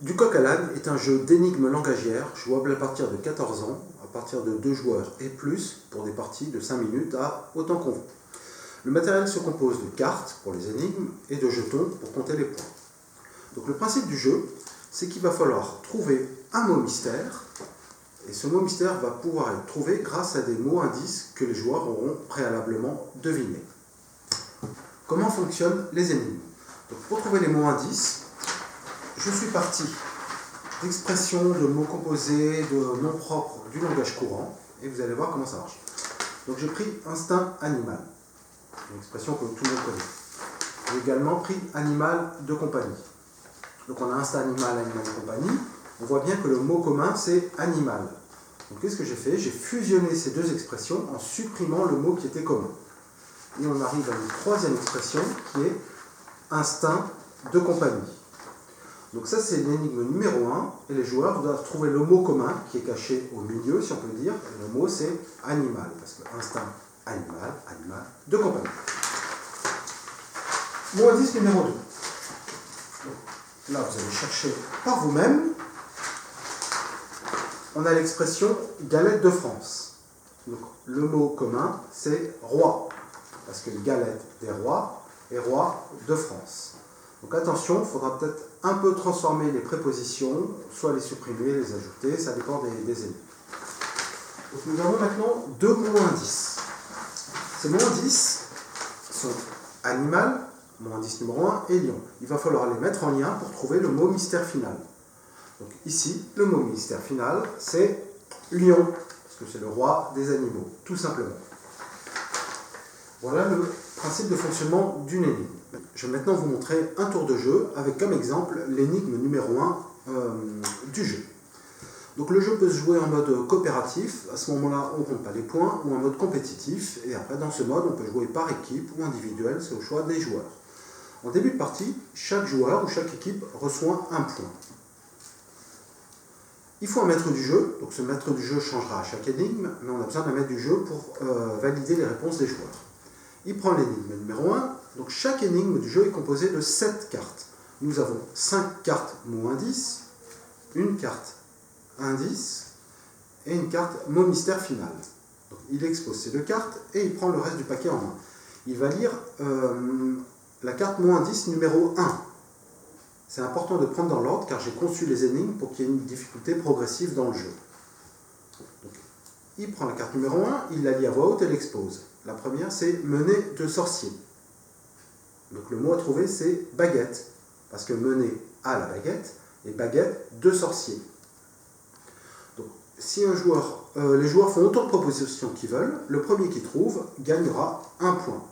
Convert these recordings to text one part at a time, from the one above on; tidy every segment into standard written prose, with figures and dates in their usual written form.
Du coq à l'âne est un jeu d'énigmes langagières jouable à partir de 14 ans, à partir de 2 joueurs et plus, pour des parties de 5 minutes à autant qu'on veut. Le matériel se compose de cartes pour les énigmes et de jetons pour compter les points. Donc le principe du jeu, c'est qu'il va falloir trouver un mot mystère, et ce mot mystère va pouvoir être trouvé grâce à des mots indices que les joueurs auront préalablement devinés. Comment fonctionnent les énigmes? Donc, pour trouver les mots indices, je suis parti d'expressions, de mots composés, de noms propres du langage courant, et vous allez voir comment ça marche. Donc j'ai pris instinct animal, une expression que tout le monde connaît. J'ai également pris animal de compagnie. Donc on a instinct animal, animal de compagnie. On voit bien que le mot commun c'est animal. Donc qu'est-ce que j'ai fait? J'ai fusionné ces deux expressions en supprimant le mot qui était commun. Et on arrive à une troisième expression qui est instinct de compagnie. Donc ça c'est l'énigme numéro 1 et les joueurs doivent trouver le mot commun qui est caché au milieu si on peut dire. Et le mot c'est animal parce que instinct animal, animal de compagnie. Mot indice numéro 2. Donc, là vous allez chercher par vous-même. On a l'expression galette de France. Donc le mot commun c'est roi parce que galette des rois et roi de France. Donc attention, il faudra peut-être un peu transformer les prépositions, soit les supprimer, les ajouter, ça dépend des énigmes. Donc nous avons maintenant deux mots indices. Ces mots indices sont animal, mot indice numéro 1, et lion. Il va falloir les mettre en lien pour trouver le mot mystère final. Donc ici, le mot mystère final, c'est lion, parce que c'est le roi des animaux, tout simplement. Voilà le principe de fonctionnement d'une énigme. Je vais maintenant vous montrer un tour de jeu avec comme exemple l'énigme numéro 1 du jeu. Donc le jeu peut se jouer en mode coopératif, à ce moment-là on ne compte pas les points, ou en mode compétitif, et après dans ce mode on peut jouer par équipe ou individuel, c'est au choix des joueurs. En début de partie, chaque joueur ou chaque équipe reçoit un point. Il faut un maître du jeu, donc ce maître du jeu changera à chaque énigme, mais on a besoin d'un maître du jeu pour valider les réponses des joueurs. Il prend l'énigme numéro 1, donc chaque énigme du jeu est composée de 7 cartes. Nous avons 5 cartes mot indice, une carte indice et une carte mot mystère final. Donc, il expose ces deux cartes et il prend le reste du paquet en main. Il va lire la carte mot indice numéro 1. C'est important de prendre dans l'ordre car j'ai conçu les énigmes pour qu'il y ait une difficulté progressive dans le jeu. Donc, il prend la carte numéro 1, il la lit à voix haute et l'expose. La première, c'est mener de sorcier. Donc le mot à trouver, c'est baguette, parce que mener à la baguette et baguette de sorcier. Donc si les joueurs font autant de propositions qu'ils veulent, le premier qui trouve gagnera un point.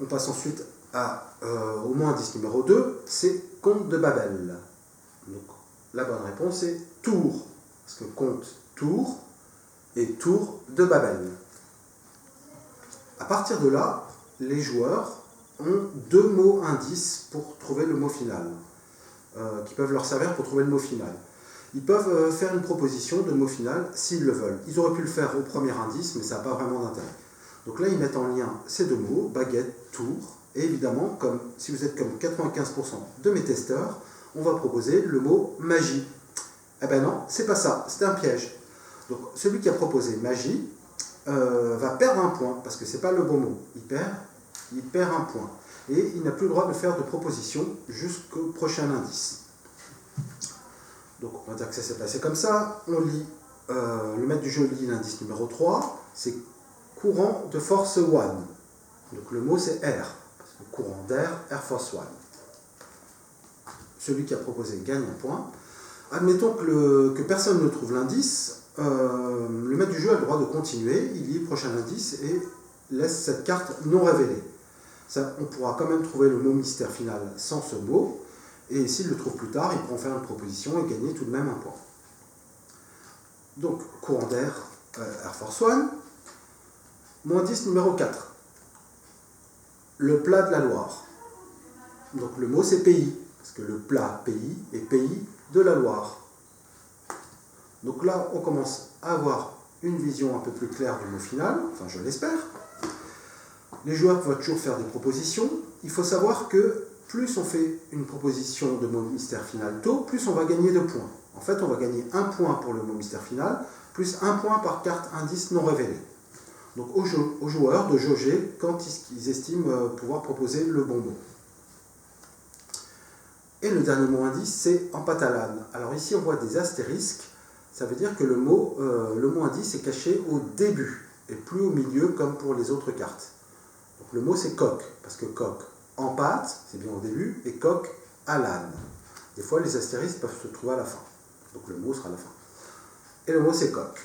On passe ensuite au mot indice numéro 2, c'est conte de Babel. Donc la bonne réponse est tour, parce que conte tour et tour de Babel. À partir de là, les joueurs ont deux mots indices pour trouver le mot final, qui peuvent leur servir pour trouver le mot final. Ils peuvent faire une proposition de mot final s'ils le veulent. Ils auraient pu le faire au premier indice, mais ça n'a pas vraiment d'intérêt. Donc là, ils mettent en lien ces deux mots, baguette, tour, et évidemment, si vous êtes comme 95% de mes testeurs, on va proposer le mot magie. Eh ben non, c'est pas ça, c'est un piège. Donc celui qui a proposé magie va perdre un point, parce que ce n'est pas le bon mot. Il perd un point. Et il n'a plus le droit de faire de proposition jusqu'au prochain indice. Donc on va dire que ça s'est passé comme ça. On lit, le maître du jeu lit l'indice numéro 3, c'est courant de force One. Donc le mot c'est Air, parce que courant d'air, Air Force One. Celui qui a proposé gagne un point. Admettons que personne ne trouve l'indice. Le maître du jeu a le droit de continuer, il lit le prochain indice et laisse cette carte non révélée. Ça, on pourra quand même trouver le mot mystère final sans ce mot, et s'il le trouve plus tard, il pourra faire une proposition et gagner tout de même un point. Donc, courant d'air, Air Force One. Mot indice numéro 4. Le plat de la Loire. Donc le mot c'est pays, parce que le plat pays est pays de la Loire. Donc là, on commence à avoir une vision un peu plus claire du mot final, enfin je l'espère. Les joueurs vont toujours faire des propositions, il faut savoir que plus on fait une proposition de mot mystère final tôt, plus on va gagner de points. En fait, on va gagner 1 point pour le mot mystère final, plus 1 point par carte indice non révélée. Donc aux joueurs de jauger quand ils estiment pouvoir proposer le bon mot. Et le dernier mot indice, c'est en pâte à l'âne. Alors ici, on voit des astérisques. Ça veut dire que le mot indice est caché au début et plus au milieu comme pour les autres cartes. Donc le mot, c'est coq, parce que coq en pâte, c'est bien au début, et coq à l'âne. Des fois, les astérisques peuvent se trouver à la fin. Donc le mot sera à la fin. Et le mot, c'est coq.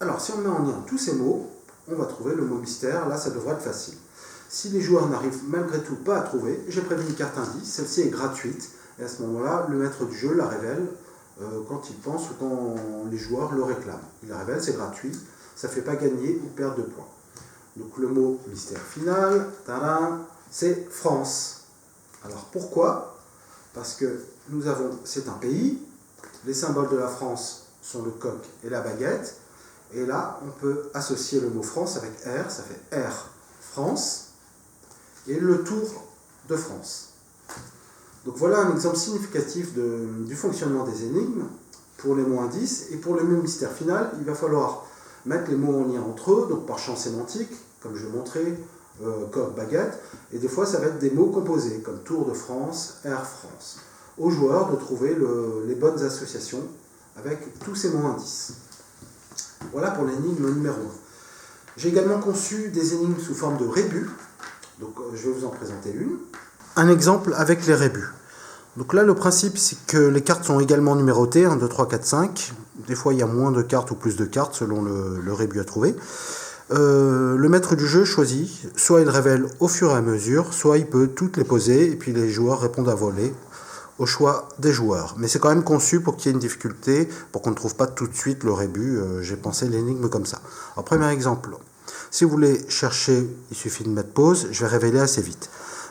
Alors, si on met en lien tous ces mots, on va trouver le mot mystère. Là, ça devrait être facile. Si les joueurs n'arrivent malgré tout pas à trouver, j'ai prévu une carte indice. Celle-ci est gratuite. Et à ce moment-là, le maître du jeu la révèle quand il pense ou quand les joueurs le réclament. Il la révèle, c'est gratuit. Ça ne fait pas gagner ou perdre de points. Donc le mot mystère final, c'est France. Alors pourquoi? Parce que c'est un pays. Les symboles de la France sont le coq et la baguette. Et là, on peut associer le mot France avec R. Ça fait R, France. Et le tour de France. Donc voilà un exemple significatif du fonctionnement des énigmes pour les mots indices. Et pour le mot mystère final, il va falloir mettre les mots en lien entre eux, donc par champ sémantique, comme je l'ai montré, coq, baguette. Et des fois, ça va être des mots composés, comme Tour de France, Air France. Aux joueurs de trouver les bonnes associations avec tous ces mots indices. Voilà pour l'énigme numéro 1. J'ai également conçu des énigmes sous forme de rébus. Donc je vais vous en présenter une. Un exemple avec les rébus. Donc là, le principe, c'est que les cartes sont également numérotées, 1, 2, 3, 4, 5. Des fois, il y a moins de cartes ou plus de cartes selon le rébut à trouver. Le maître du jeu choisit, soit il révèle au fur et à mesure, soit il peut toutes les poser, et puis les joueurs répondent à voler au choix des joueurs. Mais c'est quand même conçu pour qu'il y ait une difficulté, pour qu'on ne trouve pas tout de suite le rébut. J'ai pensé l'énigme comme ça. Alors, premier exemple. Si vous voulez chercher, il suffit de mettre pause, je vais révéler assez vite.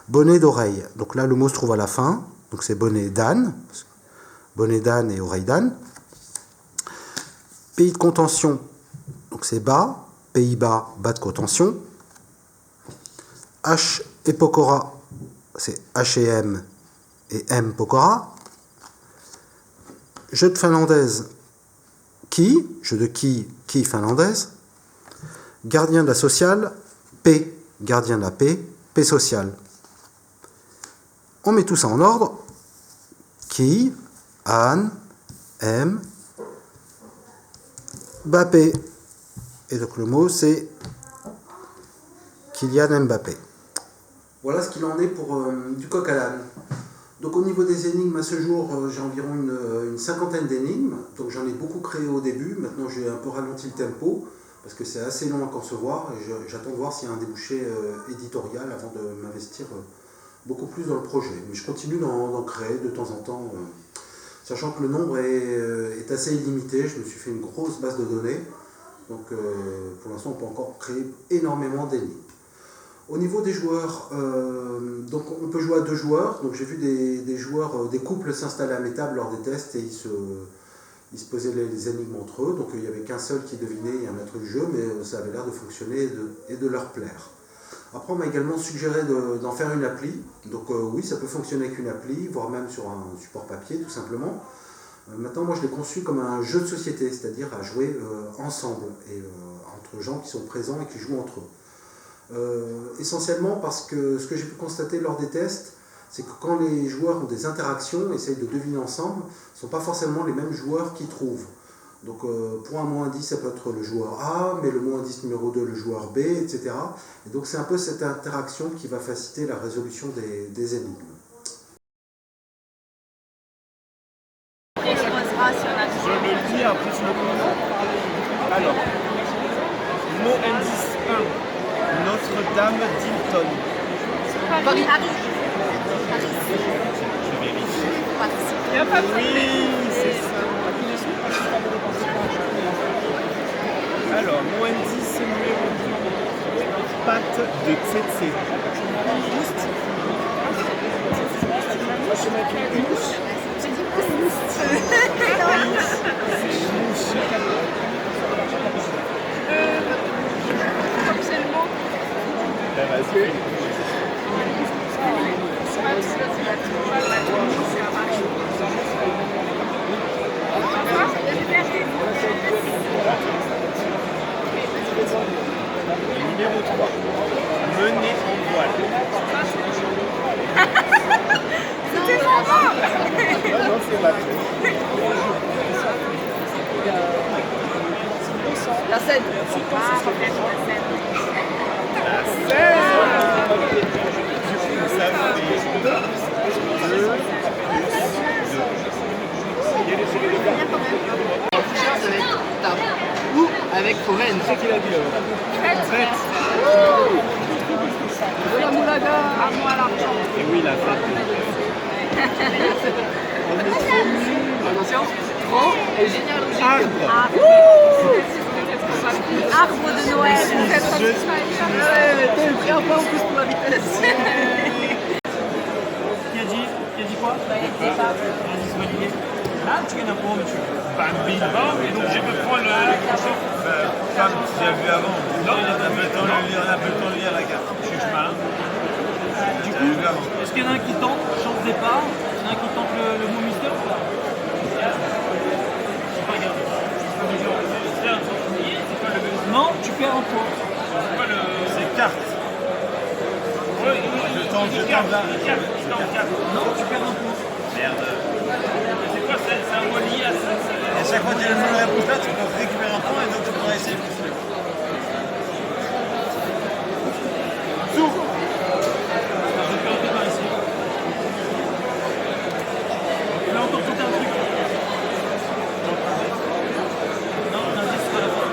Bonnet d'oreille. Donc là, le mot se trouve à la fin. Donc c'est bonnet d'âne. Bonnet d'âne et oreille d'âne. Pays de contention. Donc c'est bas. Pays-Bas, bas de contention. H et Pokora. C'est H&M et M Pokora. Jeu de finlandaise. Qui. Jeu de qui finlandaise. Gardien de la sociale. P. Gardien de la paix. Paix sociale. On met tout ça en ordre. Qui, Anne, M, Mbappé. Et donc le mot c'est Kylian Mbappé. Voilà ce qu'il en est pour du coq à l'âne. Donc au niveau des énigmes, à ce jour, j'ai environ une cinquantaine d'énigmes. Donc j'en ai beaucoup créé au début. Maintenant j'ai un peu ralenti le tempo parce que c'est assez long à concevoir et j'attends de voir s'il y a un débouché éditorial avant de m'investir beaucoup plus dans le projet. Mais je continue d'en créer de temps en temps, sachant que le nombre est assez illimité. Je me suis fait une grosse base de données. Donc pour l'instant, on peut encore créer énormément d'énigmes. Au niveau des joueurs, donc on peut jouer à 2 joueurs. Donc j'ai vu des joueurs, des couples s'installer à mes tables lors des tests et ils se posaient les énigmes entre eux. Donc il n'y avait qu'un seul qui devinait et un maître du jeu, mais ça avait l'air de fonctionner et de leur plaire. Après, on m'a également suggéré d'en faire une appli. Donc oui, ça peut fonctionner avec une appli, voire même sur un support papier, tout simplement. Maintenant, moi, je l'ai conçu comme un jeu de société, c'est-à-dire à jouer ensemble, et entre gens qui sont présents et qui jouent entre eux. Essentiellement parce que ce que j'ai pu constater lors des tests, c'est que quand les joueurs ont des interactions, essayent de deviner ensemble, ce ne sont pas forcément les mêmes joueurs qui trouvent. Donc pour un mot indice, ça peut être le joueur A, mais le mot indice numéro 2, le joueur B, etc. Et donc c'est un peu cette interaction qui va faciliter la résolution des énigmes. Je le lis, après je le comprends. Alors, mot indice 1, Notre-Dame d'Hilton. Paris. Je vérifie. Il n'y a pas de Oui, c'est ça. Alors, mot indice numéro 2, pâte de tsetse. Absolument. Numéro 3. Mener en voile. C'était trop fort. Non, c'est mal. La scène. Ça fait 2 Ou avec Foren. C'est qu'il a dit là. De la moulaga. À moi l'argent. Et oui, la fête. Attention, grand et généalogique. Arbre de Noël. T'as pris un point en plus pour la vitesse. Qui a dit quoi? Vas-y, c'est validé. Ah, tu gagnes un point, monsieur. Bambi. Et donc, je peux prendre le crochet. Femme, tu l'as vu avant. Non, on a peu le temps de lire la carte. Je suis malin. Du coup, est-ce qu'il y en a un qui tente, chance départ? Il y en a un qui tente le mot mystère ou pas? Je sais pas, regarde. Non, tu perds un point. C'est carte. Je tente là. Non, tu perds un point. Merde. C'est quoi, c'est un mot lié à ça? Et chaque fois que tu as le même réponse là, tu peux récupérer un point et donc tu pourras essayer de plus. Souffle. Je vais faire un peu par ici. Là, on t'entend un truc. Non, on a dit à la fin.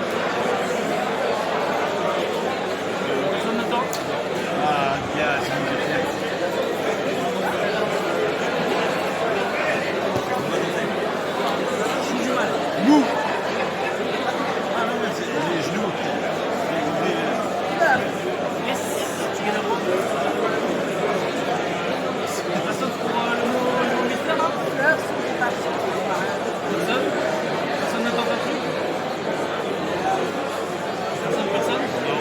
Personne n'attend. Ah, gars, c'est une défaite. Je joue du mal. Mou. Ah non, mais c'est les genoux. Yes, tu gagnes un point. Personne pour le mot mystère là? Personne? Personne n'attend pas plus? Personne? Non.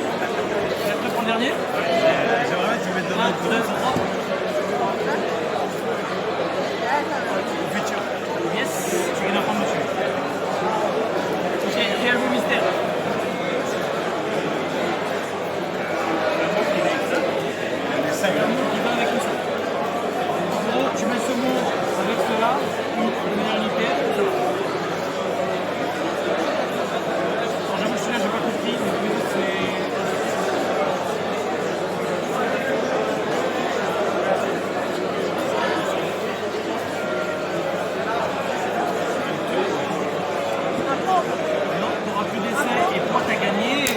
Tu es prêt pour le dernier? J'aimerais bien que tu mettes dans 1, le 2, 3. futur. Yes, tu gagnes un point dessus. Quel mot mystère? Les 5 Un mot qui va avec tout ça. En gros, tu mets ce mot avec cela, une manière littéraire. Alors j'avoue, celui-là, j'ai pas compris, mais c'est... Non, tu n'auras plus d'essai et point t'as gagné.